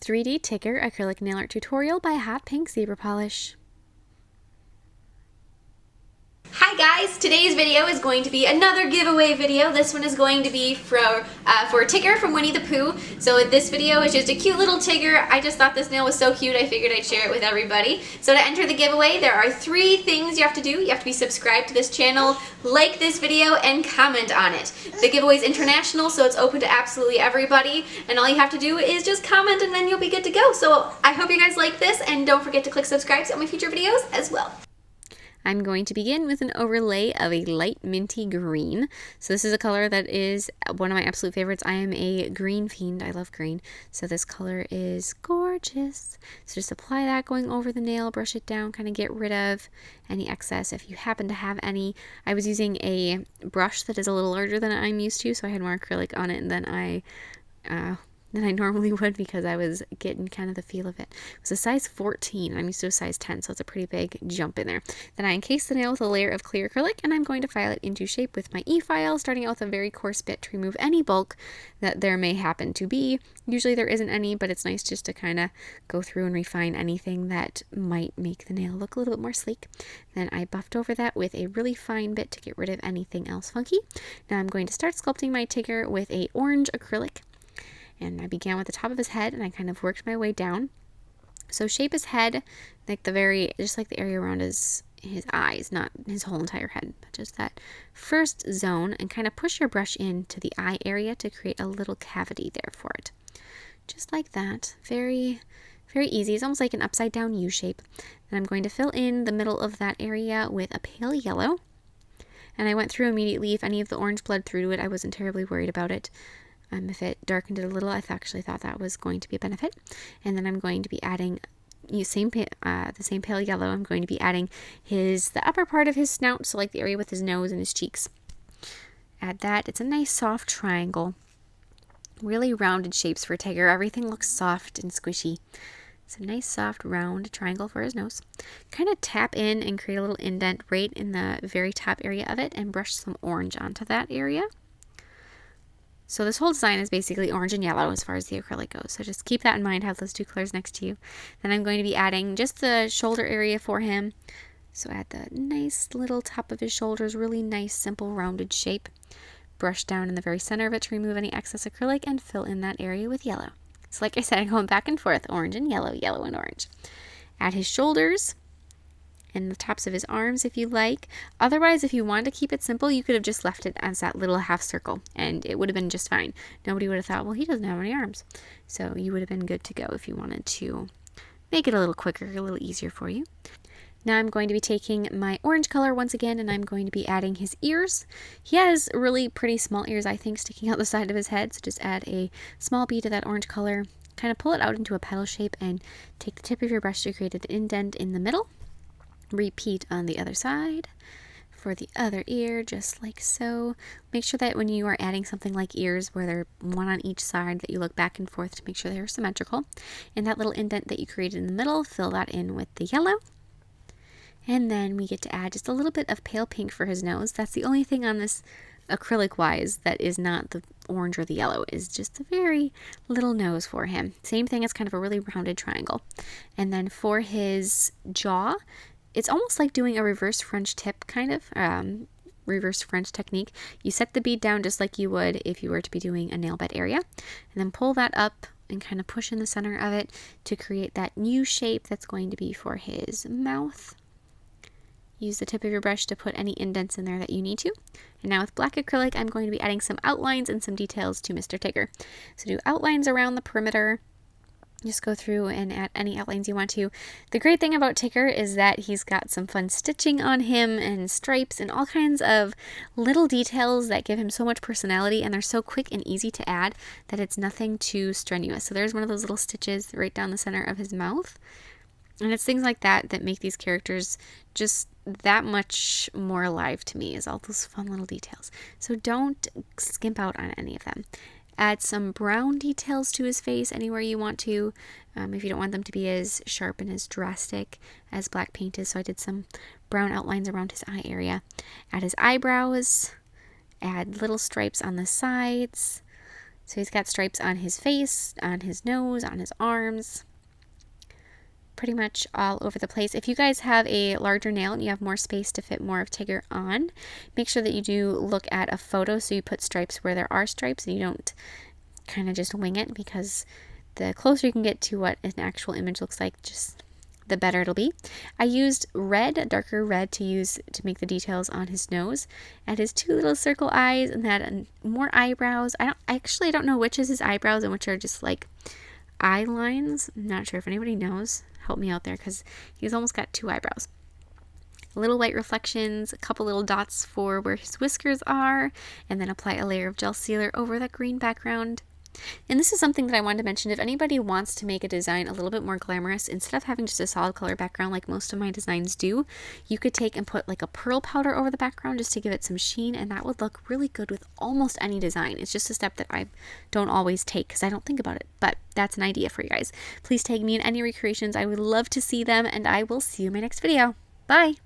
3D Tigger Acrylic Nail Art Tutorial by Hotpinkzebrapolish. Hi guys! Today's video is going to be another giveaway video. This one is going to be for Tigger from Winnie the Pooh. So this video is just a cute little Tigger. I just thought this nail was so cute I figured I'd share it with everybody. So to enter the giveaway there are 3 things you have to do. You have to be subscribed to this channel, like this video, and comment on it. The giveaway is international, so it's open to absolutely everybody, and all you have to do is just comment and then you'll be good to go. So I hope you guys like this, and don't forget to click subscribe to all my future videos as well. I'm going to begin with an overlay of a light minty green. So this is a color that is one of my absolute favorites. I am a green fiend. I love green. So this color is gorgeous. So just apply that going over the nail, brush it down, kind of get rid of any excess if you happen to have any. I was using a brush that is a little larger than I'm used to, so I had more acrylic on it than I normally would because I was getting kind of the feel of it. It was a size 14. I'm used to a size 10, so it's a pretty big jump in there. Then I encased the nail with a layer of clear acrylic, and I'm going to file it into shape with my E-file, starting out with a very coarse bit to remove any bulk that there may happen to be. Usually there isn't any, but it's nice just to kind of go through and refine anything that might make the nail look a little bit more sleek. Then I buffed over that with a really fine bit to get rid of anything else funky. Now I'm going to start sculpting my Tigger with a orange acrylic. And I began with the top of his head, and I kind of worked my way down. So shape his head like just like the area around his eyes, not his whole entire head, but just that first zone, and kind of push your brush into the eye area to create a little cavity there for it. Just like that. Very, very easy. It's almost like an upside down U shape. And I'm going to fill in the middle of that area with a pale yellow. And I went through immediately. If any of the orange bled through to it, I wasn't terribly worried about it. If it darkened it a little, I actually thought that was going to be a benefit. And then I'm going to be adding the same pale yellow. I'm going to be adding the upper part of his snout, so like the area with his nose and his cheeks. Add that. It's a nice soft triangle. Really rounded shapes for Tigger. Everything looks soft and squishy. It's a nice soft round triangle for his nose. Kind of tap in and create a little indent right in the very top area of it, and brush some orange onto that area. So this whole design is basically orange and yellow as far as the acrylic goes. So just keep that in mind, have those 2 colors next to you. Then I'm going to be adding just the shoulder area for him. So add the nice little top of his shoulders, really nice, simple, rounded shape. Brush down in the very center of it to remove any excess acrylic and fill in that area with yellow. So like I said, I'm going back and forth, orange and yellow, yellow and orange. Add his shoulders and the tops of his arms if you like. Otherwise, if you wanted to keep it simple, you could have just left it as that little half circle and it would have been just fine. Nobody would have thought, well, he doesn't have any arms. So you would have been good to go if you wanted to make it a little quicker, a little easier for you. Now I'm going to be taking my orange color once again, and I'm going to be adding his ears. He has really pretty small ears, I think, sticking out the side of his head. So just add a small bead of that orange color, kind of pull it out into a petal shape, and take the tip of your brush to create an indent in the middle. Repeat on the other side for the other ear, just like so. Make sure that when you are adding something like ears where they're one on each side, that you look back and forth to make sure they're symmetrical. And that little indent that you created in the middle, fill that in with the yellow. And then we get to add just a little bit of pale pink for his nose. That's the only thing on this acrylic wise that is not the orange or the yellow, is just a very little nose for him. Same thing, it's kind of a really rounded triangle. And then for his jaw, it's almost like doing a reverse French tip, kind of, reverse French technique. You set the bead down just like you would if you were to be doing a nail bed area, and then pull that up and kind of push in the center of it to create that U shape that's going to be for his mouth. Use the tip of your brush to put any indents in there that you need to. And now with black acrylic, I'm going to be adding some outlines and some details to Mr. Tigger. So do outlines around the perimeter. Just go through and add any outlines you want to. The great thing about Tigger is that he's got some fun stitching on him and stripes and all kinds of little details that give him so much personality, and they're so quick and easy to add that it's nothing too strenuous. So there's one of those little stitches right down the center of his mouth. And it's things like that that make these characters just that much more alive to me, is all those fun little details. So don't skimp out on any of them. Add some brown details to his face anywhere you want to, if you don't want them to be as sharp and as drastic as black paint is. So I did some brown outlines around his eye area. Add his eyebrows, add little stripes on the sides, So he's got stripes on his face, on his nose, on his arms, pretty much all over the place. If you guys have a larger nail and you have more space to fit more of Tigger on, make sure that you do look at a photo so you put stripes where there are stripes and you don't kind of just wing it, because the closer you can get to what an actual image looks like, just the better it'll be. I used red, darker red, to make the details on his nose and his two little circle eyes, and that more eyebrows. I don't know which is his eyebrows and which are just like eye lines. I'm not sure if anybody knows. Help me out there, because he's almost got two eyebrows. Little white reflections, a couple little dots for where his whiskers are, and then apply a layer of gel sealer over that green background. And this is something that I wanted to mention. If anybody wants to make a design a little bit more glamorous, instead of having just a solid color background like most of my designs do, you could take and put like a pearl powder over the background just to give it some sheen, and that would look really good with almost any design. It's just a step that I don't always take because I don't think about it, but that's an idea for you guys. Please tag me in any recreations. I would love to see them, and I will see you in my next video. Bye!